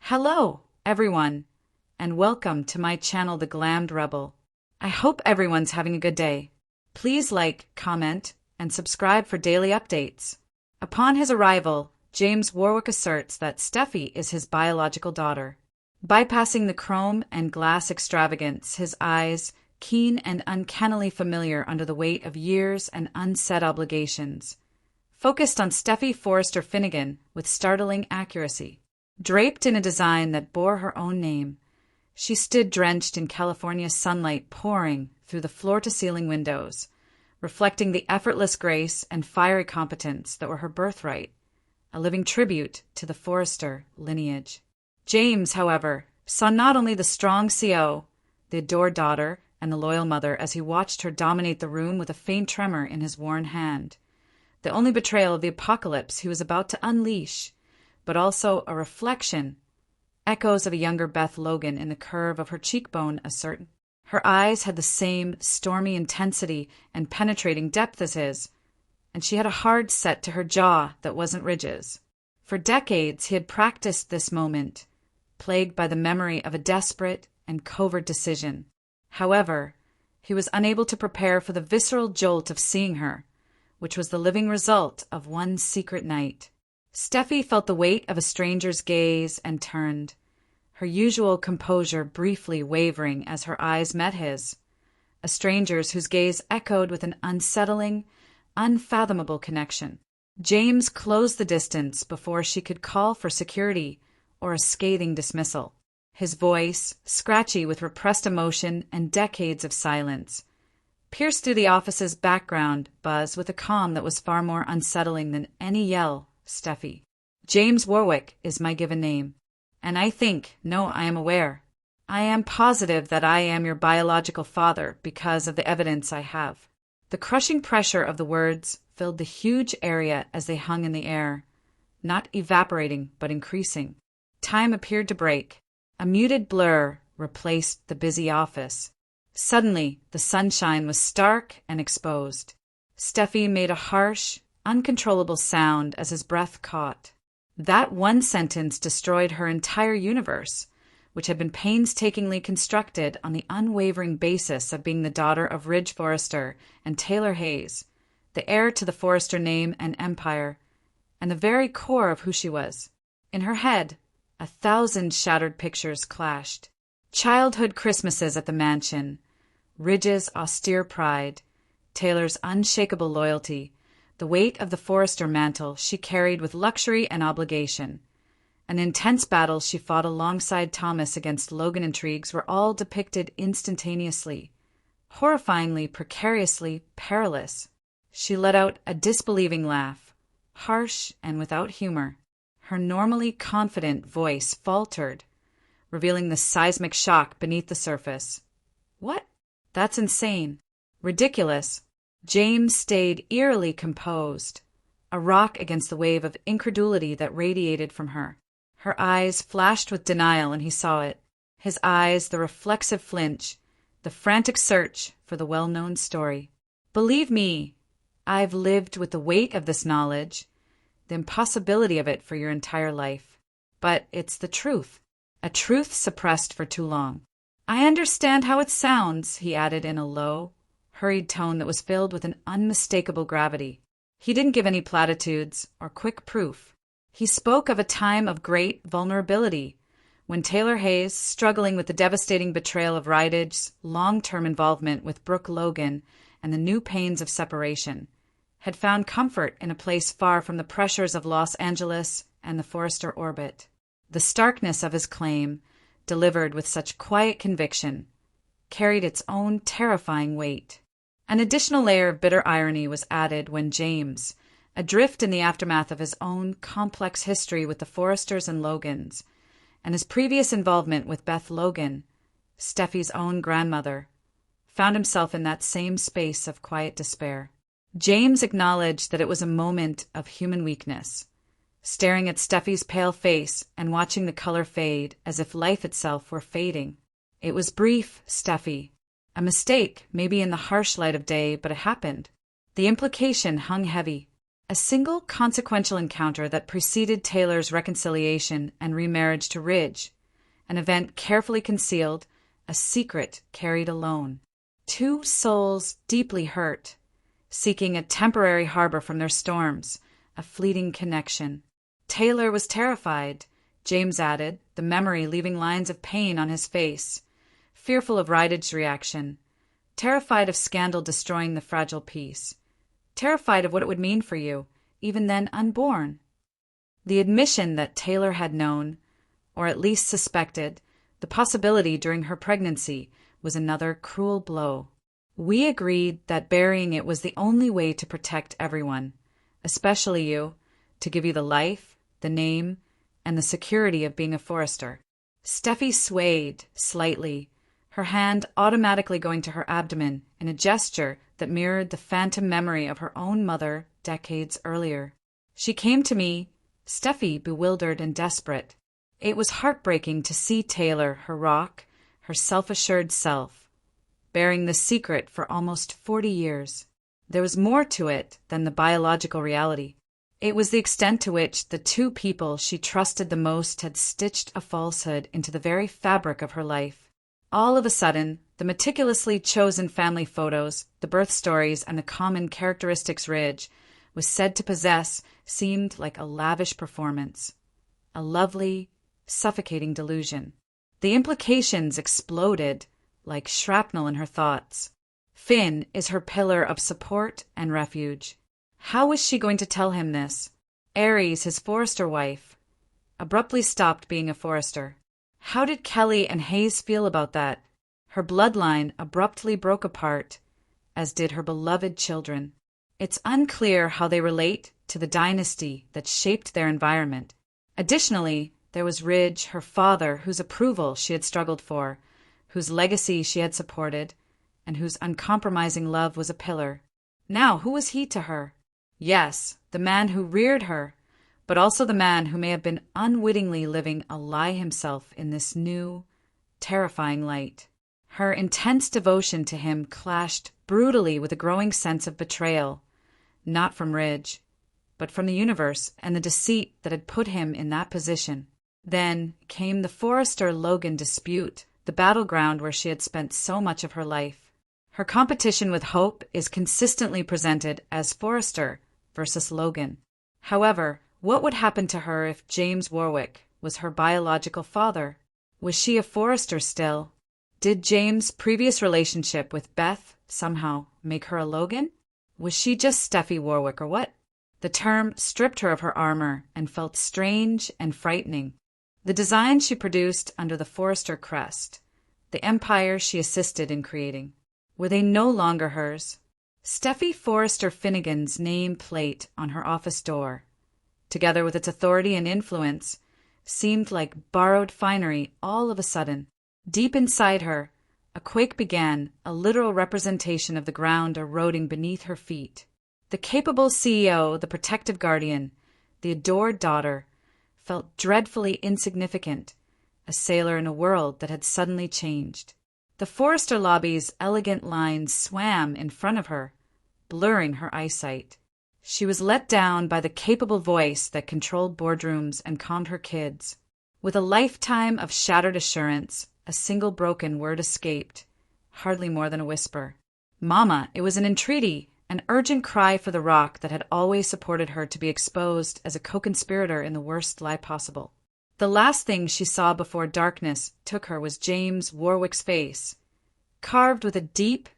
Hello, everyone, and welcome to my channel, the Glammed Rebel. I hope everyone's having a good day. Please like, comment, and subscribe for daily updates. Upon his arrival, James Warwick asserts that Steffy is his biological daughter. Bypassing the chrome and glass extravagance, his eyes, keen and uncannily familiar under the weight of years and unsaid obligations, focused on Steffy Forrester Finnegan with startling accuracy. Draped in a design that bore her own name, she stood drenched in California's sunlight pouring through the floor-to-ceiling windows, reflecting the effortless grace and fiery competence that were her birthright, a living tribute to the Forrester lineage. James, however, saw not only the strong CO, the adored daughter, and the loyal mother as he watched her dominate the room with a faint tremor in his worn hand, the only betrayal of the apocalypse he was about to unleash, but also a reflection, echoes of a younger Beth Logan in the curve of her cheekbone assert. Her eyes had the same stormy intensity and penetrating depth as his, and she had a hard set to her jaw that wasn't ridges. For decades he had practiced this moment, plagued by the memory of a desperate and covert decision. However, he was unable to prepare for the visceral jolt of seeing her, which was the living result of one secret night. Steffy felt the weight of a stranger's gaze and turned, her usual composure briefly wavering as her eyes met his, a stranger's whose gaze echoed with an unsettling, unfathomable connection. James closed the distance before she could call for security or a scathing dismissal. His voice, scratchy with repressed emotion and decades of silence, pierced through the office's background buzz with a calm that was far more unsettling than any yell. Steffy. James Warwick is my given name, and I am aware. I am positive that I am your biological father because of the evidence I have. The crushing pressure of the words filled the huge area as they hung in the air, not evaporating but increasing. Time appeared to break. A muted blur replaced the busy office. Suddenly, the sunshine was stark and exposed. Steffy made a harsh, uncontrollable sound as his breath caught. That one sentence destroyed her entire universe, which had been painstakingly constructed on the unwavering basis of being the daughter of Ridge Forrester and Taylor Hayes, the heir to the Forrester name and empire, and the very core of who she was. In her head, 1,000 shattered pictures clashed. Childhood Christmases at the mansion, Ridge's austere pride, Taylor's unshakable loyalty, the weight of the Forrester mantle she carried with luxury and obligation, an intense battle she fought alongside Thomas against Logan intrigues were all depicted instantaneously, horrifyingly, precariously perilous. She let out a disbelieving laugh, harsh and without humor. Her normally confident voice faltered, revealing the seismic shock beneath the surface. What? That's insane. Ridiculous. James stayed eerily composed, a rock against the wave of incredulity that radiated from her. Her eyes flashed with denial, and he saw it. His eyes, the reflexive flinch, the frantic search for the well-known story. Believe me, I've lived with the weight of this knowledge, the impossibility of it for your entire life. But it's the truth, a truth suppressed for too long. I understand how it sounds, he added in a low, hurried tone that was filled with an unmistakable gravity. He didn't give any platitudes or quick proof. He spoke of a time of great vulnerability, when Taylor Hayes, struggling with the devastating betrayal of Rydage's long-term involvement with Brooke Logan and the new pains of separation, had found comfort in a place far from the pressures of Los Angeles and the Forrester orbit. The starkness of his claim, delivered with such quiet conviction, carried its own terrifying weight. An additional layer of bitter irony was added when James, adrift in the aftermath of his own complex history with the Forresters and Logans, and his previous involvement with Beth Logan, Steffy's own grandmother, found himself in that same space of quiet despair. James acknowledged that it was a moment of human weakness, staring at Steffy's pale face and watching the color fade as if life itself were fading. It was brief, Steffy. A mistake, maybe in the harsh light of day, but it happened. The implication hung heavy. A single consequential encounter that preceded Taylor's reconciliation and remarriage to Ridge, an event carefully concealed, a secret carried alone. Two souls deeply hurt, seeking a temporary harbor from their storms, a fleeting connection. Taylor was terrified, James added, the memory leaving lines of pain on his face, fearful of Ridge's reaction, terrified of scandal destroying the fragile peace, terrified of what it would mean for you, even then unborn. The admission that Taylor had known, or at least suspected, the possibility during her pregnancy was another cruel blow. We agreed that burying it was the only way to protect everyone, especially you, to give you the life, the name, and the security of being a Forrester. Steffy swayed slightly, her hand automatically going to her abdomen in a gesture that mirrored the phantom memory of her own mother decades earlier. She came to me, Steffy, bewildered and desperate. It was heartbreaking to see Taylor, her rock, her self-assured self, bearing the secret for almost 40 years. There was more to it than the biological reality. It was the extent to which the two people she trusted the most had stitched a falsehood into the very fabric of her life. All of a sudden, the meticulously chosen family photos, the birth stories, and the common characteristics Ridge was said to possess seemed like a lavish performance, a lovely, suffocating delusion. The implications exploded like shrapnel in her thoughts. Finn is her pillar of support and refuge. How was she going to tell him this? Aries, his Forrester wife, abruptly stopped being a Forrester. How did Kelly and Hayes feel about that? Her bloodline abruptly broke apart, as did her beloved children. It's unclear how they relate to the dynasty that shaped their environment. Additionally, there was Ridge, her father, whose approval she had struggled for, whose legacy she had supported, and whose uncompromising love was a pillar. Now, who was he to her? Yes, the man who reared her, but also the man who may have been unwittingly living a lie himself in this new, terrifying light. Her intense devotion to him clashed brutally with a growing sense of betrayal, not from Ridge, but from the universe and the deceit that had put him in that position. Then came the Forrester-Logan dispute, the battleground where she had spent so much of her life. Her competition with Hope is consistently presented as Forrester versus Logan. However, what would happen to her if James Warwick was her biological father? Was she a Forrester still? Did James' previous relationship with Beth somehow make her a Logan? Was she just Steffy Warwick or what? The term stripped her of her armor and felt strange and frightening. The design she produced under the Forrester crest, the empire she assisted in creating, were they no longer hers? Steffy Forrester Finnegan's name plate on her office door, together with its authority and influence, seemed like borrowed finery all of a sudden. Deep inside her, a quake began, a literal representation of the ground eroding beneath her feet. The capable CEO, the protective guardian, the adored daughter, felt dreadfully insignificant, a sailor in a world that had suddenly changed. The Forrester lobby's elegant lines swam in front of her, blurring her eyesight. She was let down by the capable voice that controlled boardrooms and calmed her kids. With a lifetime of shattered assurance, a single broken word escaped, hardly more than a whisper. Mama, it was an entreaty, an urgent cry for the rock that had always supported her to be exposed as a co-conspirator in the worst lie possible. The last thing she saw before darkness took her was James Warwick's face, carved with a deep,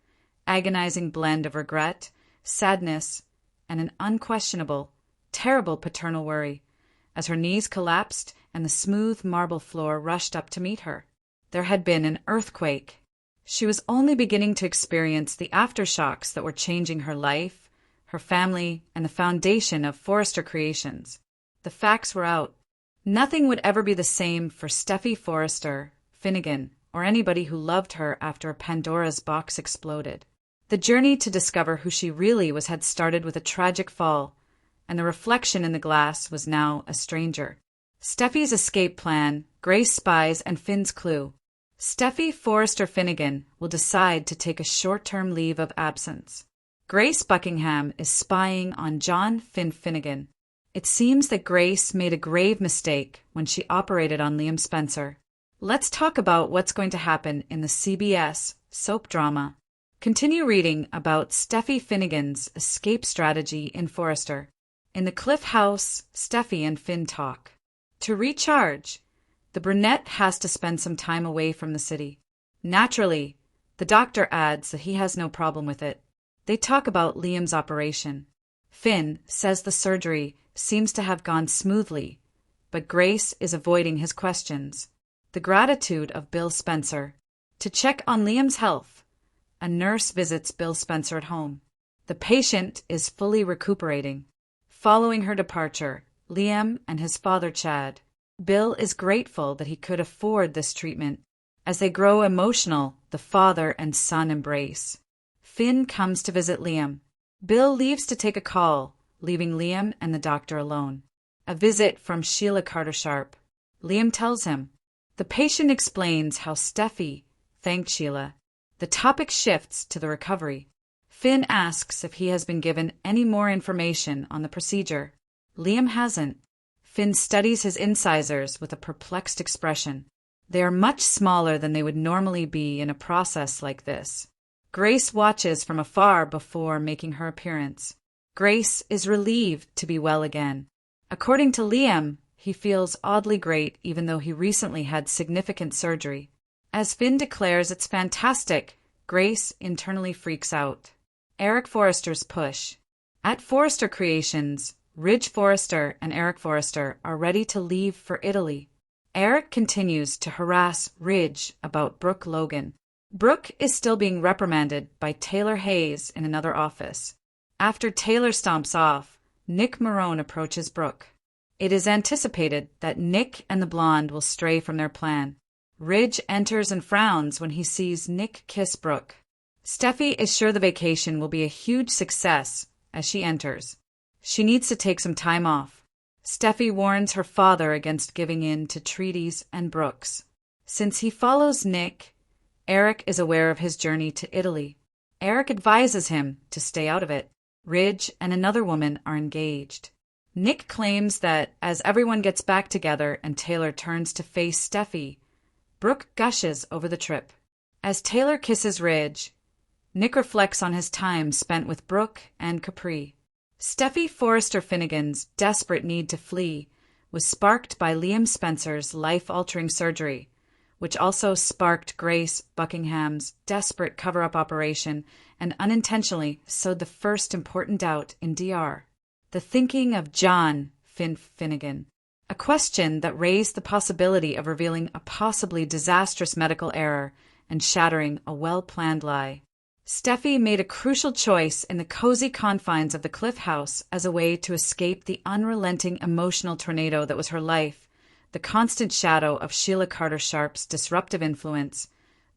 agonizing blend of regret, sadness, and an unquestionable, terrible paternal worry, as her knees collapsed and the smooth marble floor rushed up to meet her. There had been an earthquake. She was only beginning to experience the aftershocks that were changing her life, her family, and the foundation of Forrester Creations. The facts were out. Nothing would ever be the same for Steffy Forrester, Finnegan, or anybody who loved her after a Pandora's box exploded. The journey to discover who she really was had started with a tragic fall, and the reflection in the glass was now a stranger. Steffy's escape plan, Grace spies, and Finn's clue. Steffy Forrester Finnegan will decide to take a short-term leave of absence. Grace Buckingham is spying on John Finnegan. It seems that Grace made a grave mistake when she operated on Liam Spencer. Let's talk about what's going to happen in the CBS soap drama. Continue reading about Steffy Finnegan's escape strategy in Forrester. In the Cliff House, Steffy and Finn talk. To recharge, the brunette has to spend some time away from the city. Naturally, the doctor adds that he has no problem with it. They talk about Liam's operation. Finn says the surgery seems to have gone smoothly, but Grace is avoiding his questions. The gratitude of Bill Spencer. To check on Liam's health, a nurse visits Bill Spencer at home. The patient is fully recuperating. Following her departure, Liam and his father chat. Bill is grateful that he could afford this treatment. As they grow emotional, the father and son embrace. Finn comes to visit Liam. Bill leaves to take a call, leaving Liam and the doctor alone. A visit from Sheila Carter-Sharp. Liam tells him. The patient explains how Steffy thanked Sheila. The topic shifts to the recovery. Finn asks if he has been given any more information on the procedure. Liam hasn't. Finn studies his incisors with a perplexed expression. They are much smaller than they would normally be in a process like this. Grace watches from afar before making her appearance. Grace is relieved to be well again. According to Liam, he feels oddly great even though he recently had significant surgery. As Finn declares it's fantastic, Grace internally freaks out. Eric Forrester's push. At Forrester Creations, Ridge Forrester and Eric Forrester are ready to leave for Italy. Eric continues to harass Ridge about Brooke Logan. Brooke is still being reprimanded by Taylor Hayes in another office. After Taylor stomps off, Nick Marone approaches Brooke. It is anticipated that Nick and the blonde will stray from their plan. Ridge enters and frowns when he sees Nick kiss Brooke. Steffy is sure the vacation will be a huge success as she enters. She needs to take some time off. Steffy warns her father against giving in to treaties and Brooks. Since he follows Nick, Eric is aware of his journey to Italy. Eric advises him to stay out of it. Ridge and another woman are engaged. Nick claims that as everyone gets back together and Taylor turns to face Steffy, Brooke gushes over the trip. As Taylor kisses Ridge, Nick reflects on his time spent with Brooke and Capri. Steffy Forrester Finnegan's desperate need to flee was sparked by Liam Spencer's life-altering surgery, which also sparked Grace Buckingham's desperate cover-up operation and unintentionally sowed the first important doubt in DR. The thinking of John Finnegan. A question that raised the possibility of revealing a possibly disastrous medical error and shattering a well-planned lie. Steffy made a crucial choice in the cozy confines of the Cliff House as a way to escape the unrelenting emotional tornado that was her life, the constant shadow of Sheila Carter-Sharp's disruptive influence,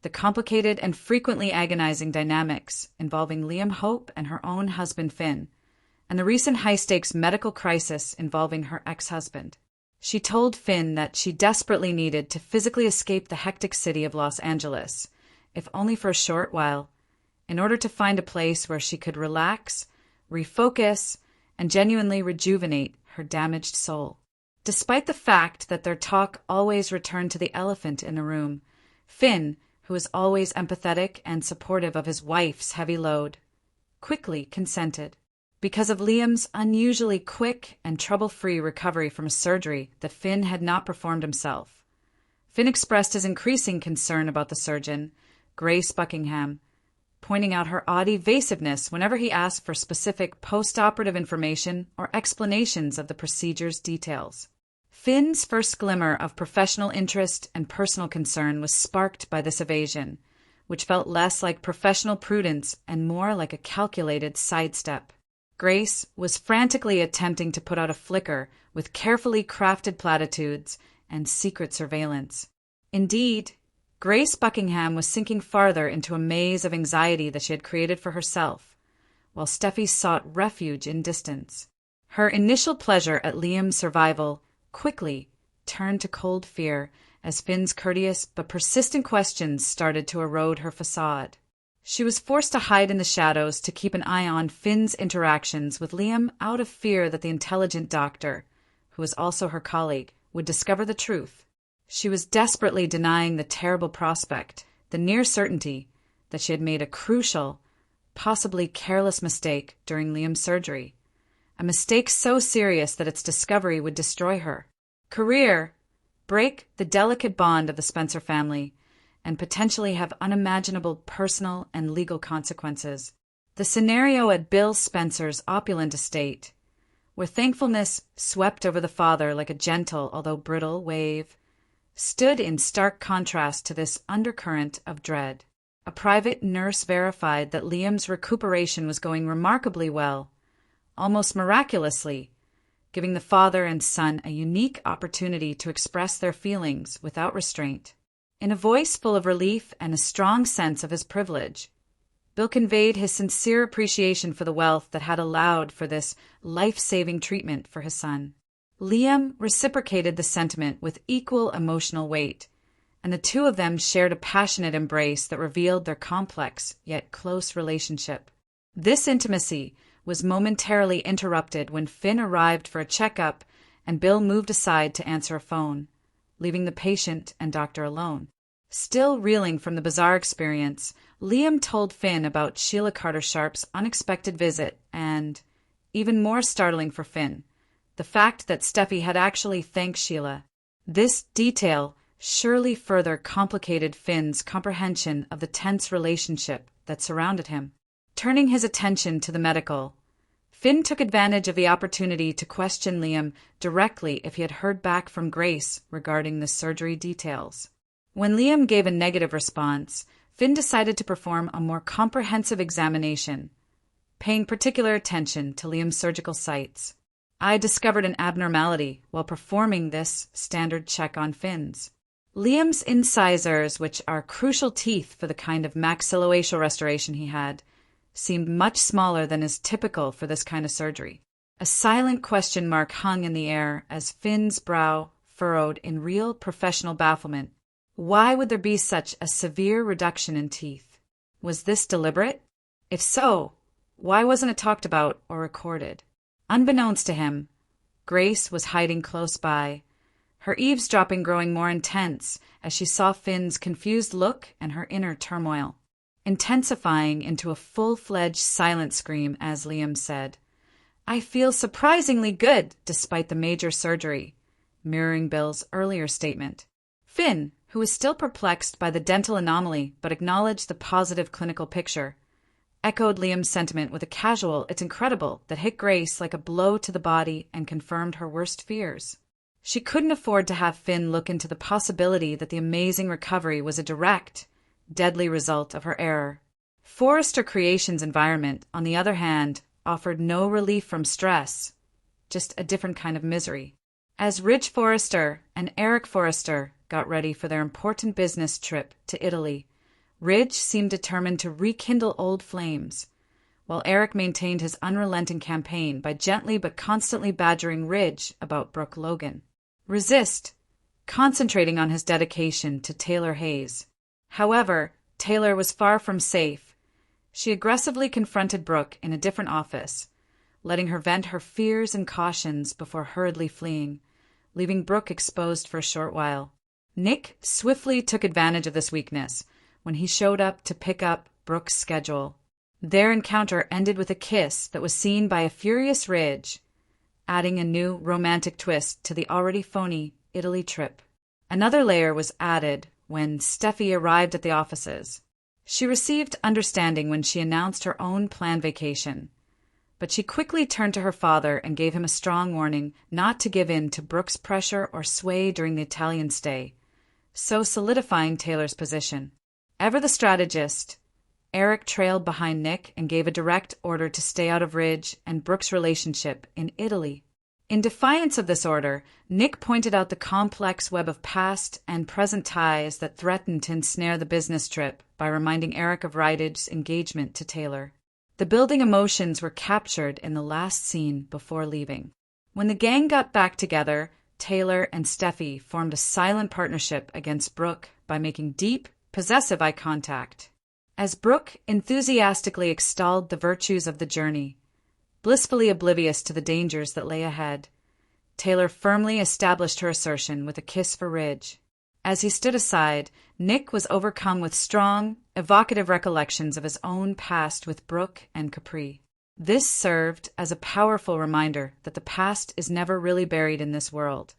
the complicated and frequently agonizing dynamics involving Liam Hope and her own husband Finn, and the recent high-stakes medical crisis involving her ex-husband. She told Finn that she desperately needed to physically escape the hectic city of Los Angeles, if only for a short while, in order to find a place where she could relax, refocus, and genuinely rejuvenate her damaged soul. Despite the fact that their talk always returned to the elephant in the room, Finn, who is always empathetic and supportive of his wife's heavy load, quickly consented. Because of Liam's unusually quick and trouble-free recovery from a surgery that Finn had not performed himself, Finn expressed his increasing concern about the surgeon, Grace Buckingham, pointing out her odd evasiveness whenever he asked for specific post-operative information or explanations of the procedure's details. Finn's first glimmer of professional interest and personal concern was sparked by this evasion, which felt less like professional prudence and more like a calculated sidestep. Grace was frantically attempting to put out a flicker with carefully crafted platitudes and secret surveillance. Indeed, Grace Buckingham was sinking farther into a maze of anxiety that she had created for herself, while Steffy sought refuge in distance. Her initial pleasure at Liam's survival quickly turned to cold fear as Finn's courteous but persistent questions started to erode her facade. She was forced to hide in the shadows to keep an eye on Finn's interactions with Liam out of fear that the intelligent doctor, who was also her colleague, would discover the truth. She was desperately denying the terrible prospect, the near certainty, that she had made a crucial, possibly careless mistake during Liam's surgery. A mistake so serious that its discovery would destroy her career, break the delicate bond of the Spencer family, and potentially have unimaginable personal and legal consequences. The scenario at Bill Spencer's opulent estate, where thankfulness swept over the father like a gentle, although brittle, wave, stood in stark contrast to this undercurrent of dread. A private nurse verified that Liam's recuperation was going remarkably well, almost miraculously, giving the father and son a unique opportunity to express their feelings without restraint. In a voice full of relief and a strong sense of his privilege, Bill conveyed his sincere appreciation for the wealth that had allowed for this life-saving treatment for his son. Liam reciprocated the sentiment with equal emotional weight, and the two of them shared a passionate embrace that revealed their complex yet close relationship. This intimacy was momentarily interrupted when Finn arrived for a checkup and Bill moved aside to answer a phone, leaving the patient and doctor alone. Still reeling from the bizarre experience, Liam told Finn about Sheila Carter-Sharp's unexpected visit and, even more startling for Finn, the fact that Steffy had actually thanked Sheila. This detail surely further complicated Finn's comprehension of the tense relationship that surrounded him. Turning his attention to the medical, Finn took advantage of the opportunity to question Liam directly if he had heard back from Grace regarding the surgery details. When Liam gave a negative response, Finn decided to perform a more comprehensive examination, paying particular attention to Liam's surgical sites. I discovered an abnormality while performing this standard check on Finn's. Liam's incisors, which are crucial teeth for the kind of maxillofacial restoration he had, seemed much smaller than is typical for this kind of surgery. A silent question mark hung in the air as Finn's brow furrowed in real professional bafflement. Why would there be such a severe reduction in teeth? Was this deliberate? If so, why wasn't it talked about or recorded? Unbeknownst to him, Grace was hiding close by, her eavesdropping growing more intense as she saw Finn's confused look and her inner turmoil, intensifying into a full-fledged silent scream as Liam said, "I feel surprisingly good despite the major surgery," mirroring Bill's earlier statement. Finn, who was still perplexed by the dental anomaly but acknowledged the positive clinical picture, echoed Liam's sentiment with a casual "it's incredible" that hit Grace like a blow to the body and confirmed her worst fears. She couldn't afford to have Finn look into the possibility that the amazing recovery was a direct, deadly result of her error. Forrester Creations' environment, on the other hand, offered no relief from stress, just a different kind of misery. As Ridge Forrester and Eric Forrester got ready for their important business trip to Italy, Ridge seemed determined to rekindle old flames, while Eric maintained his unrelenting campaign by gently but constantly badgering Ridge about Brooke Logan. Resist, concentrating on his dedication to Taylor Hayes. However, Taylor was far from safe. She aggressively confronted Brooke in a different office, letting her vent her fears and cautions before hurriedly fleeing, leaving Brooke exposed for a short while. Nick swiftly took advantage of this weakness when he showed up to pick up Brooke's schedule. Their encounter ended with a kiss that was seen by a furious Ridge, adding a new romantic twist to the already phony Italy trip. Another layer was added when Steffy arrived at the offices. She received understanding when she announced her own planned vacation, but she quickly turned to her father and gave him a strong warning not to give in to Brooke's pressure or sway during the Italian stay, so solidifying Taylor's position. Ever the strategist, Eric trailed behind Nick and gave a direct order to stay out of Ridge and Brooke's relationship in Italy. In defiance of this order, Nick pointed out the complex web of past and present ties that threatened to ensnare the business trip by reminding Eric of Rydage's engagement to Taylor. The building emotions were captured in the last scene before leaving. When the gang got back together, Taylor and Steffy formed a silent partnership against Brooke by making deep, possessive eye contact. as Brooke enthusiastically extolled the virtues of the journey, blissfully oblivious to the dangers that lay ahead. Taylor firmly established her assertion with a kiss for Ridge. As he stood aside, Nick was overcome with strong, evocative recollections of his own past with Brooke and Capri. This served as a powerful reminder that the past is never really buried in this world.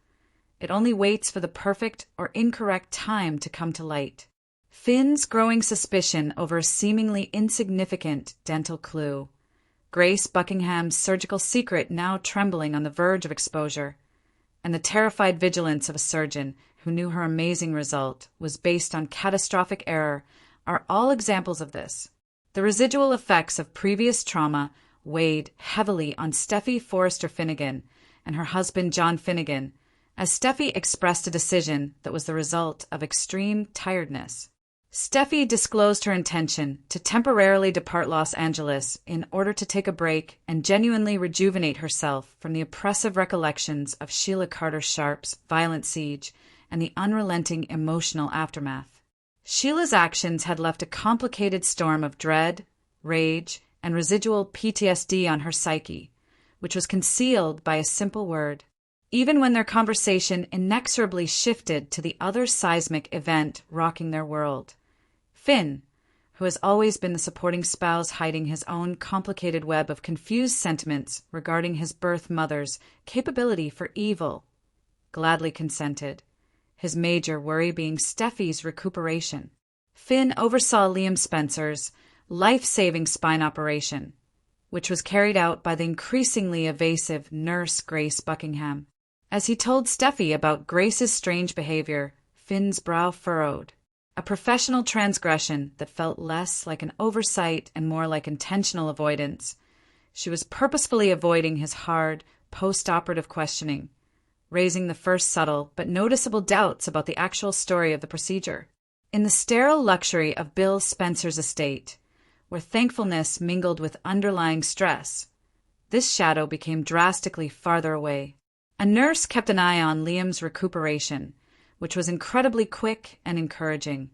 It only waits for the perfect or incorrect time to come to light. Finn's growing suspicion over a seemingly insignificant dental clue, Grace Buckingham's surgical secret now trembling on the verge of exposure, and the terrified vigilance of a surgeon who knew her amazing result was based on catastrophic error are all examples of this. The residual effects of previous trauma weighed heavily on Steffy Forrester Finnegan and her husband John Finnegan, as Steffy expressed a decision that was the result of extreme tiredness. Steffy disclosed her intention to temporarily depart Los Angeles in order to take a break and genuinely rejuvenate herself from the oppressive recollections of Sheila Carter Sharp's violent siege and the unrelenting emotional aftermath. Sheila's actions had left a complicated storm of dread, rage, and residual PTSD on her psyche, which was concealed by a simple word. Even when their conversation inexorably shifted to the other seismic event rocking their world, Finn, who has always been the supporting spouse hiding his own complicated web of confused sentiments regarding his birth mother's capability for evil, gladly consented, his major worry being Steffy's recuperation. Finn oversaw Liam Spencer's life-saving spine operation, which was carried out by the increasingly evasive nurse Grace Buckingham. As he told Steffy about Grace's strange behavior, Finn's brow furrowed. A professional transgression that felt less like an oversight and more like intentional avoidance. She was purposefully avoiding his hard, post-operative questioning, raising the first subtle but noticeable doubts about the actual story of the procedure. In the sterile luxury of Bill Spencer's estate, where thankfulness mingled with underlying stress, this shadow became drastically farther away. A nurse kept an eye on Liam's recuperation, which was incredibly quick and encouraging,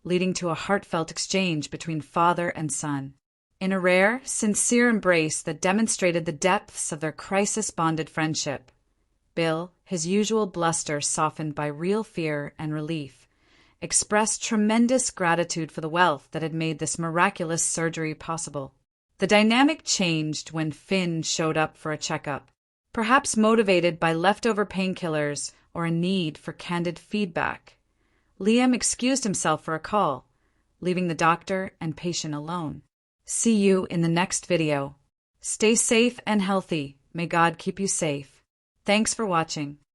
leading to a heartfelt exchange between father and son. In a rare, sincere embrace that demonstrated the depths of their crisis-bonded friendship, Bill, his usual bluster softened by real fear and relief, expressed tremendous gratitude for the wealth that had made this miraculous surgery possible. The dynamic changed when Finn showed up for a checkup, perhaps motivated by leftover painkillers or a need for candid feedback. Liam excused himself for a call, leaving the doctor and patient alone. See you in the next video. Stay safe and healthy. May God keep you safe. Thanks for watching.